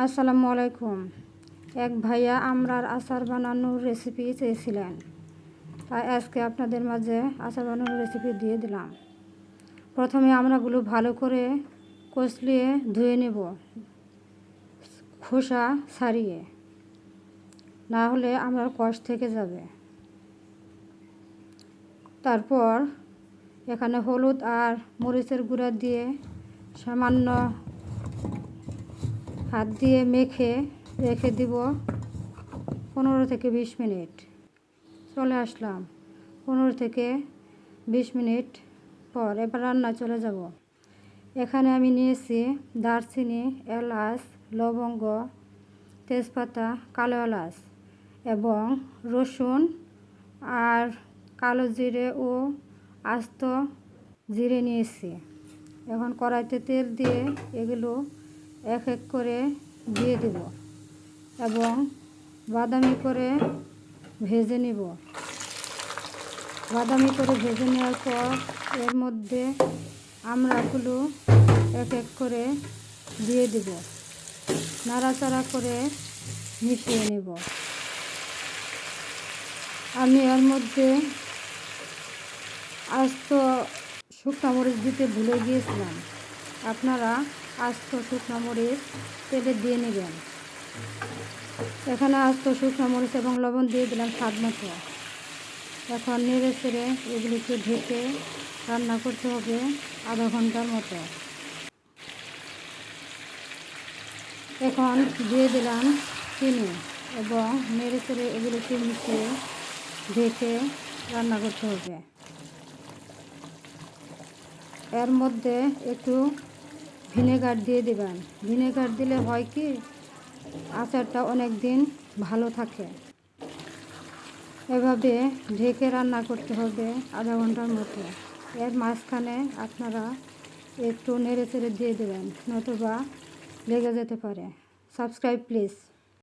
আসসালামু আলাইকুম। এক ভাইয়া আমড়ার আচার বানানোর রেসিপি চেয়েছিলেন, তাই আজকে আপনাদের মাঝে আচার বানানোর রেসিপি দিয়ে দিলাম। প্রথমে আমড়াগুলো ভালো করে কচলিয়ে ধুয়ে নেব, খোসা ছাড়িয়ে, না হলে আমড়ার কষ থেকে যাবে। তারপর এখানে হলুদ আর মরিচের গুঁড়া দিয়ে সামান্য হাত দিয়ে মেখে রেখে দিব 15 থেকে 20 মিনিট। চলে আসলাম 15 থেকে 20 মিনিট পর। এবার রান্না চলে যাব। এখানে আমি নিয়েছি দারচিনি, এলাচ, লবঙ্গ, তেজপাতা, কালো এলাচ এবং রসুন আর কালো জিরে ও আস্ত জিরে নিয়েছি। এখন কড়াইতে তেল দিয়ে এগুলো এক এক করে দিয়ে দেব এবং বাদামি করে ভেজে নিব। বাদামি করে ভেজে নেওয়ার পর এর মধ্যে আমড়াগুলো এক এক করে দিয়ে দেব, নাড়াচাড়া করে মিশিয়ে নেব। আমি এর মধ্যে আস্ত শুকনো মরিচ দিতে ভুলে গিয়েছিলাম। আপনারা আস্ত শুকনো মরিচ তেলে দিয়ে নেবেন। এখানে আস্ত শুকনো মরিচ এবং লবণ দিয়ে দিলাম স্বাদ মতো। এখন নেড়ে চেড়ে এগুলিকে ঢেকে রান্না করতে হবে আধা ঘন্টার মতো। এখন দিয়ে দিলাম চিনি এবং নেড়ে চেড়ে এগুলিকে মিশিয়ে ঢেকে রান্না করতে হবে। এর মধ্যে একটু ভিনেগার দিয়ে দেবেন। ভিনেগার দিলে হয় কি, আচারটা অনেক দিন ভালো থাকে। এভাবে ঢেকে রান্না করতে হবে আধা ঘন্টার মতো। এর মাঝখানে আপনারা একটু নেড়ে চেড়ে দিয়ে দেবেন, নতুবা লেগে যেতে পারে। Subscribe please.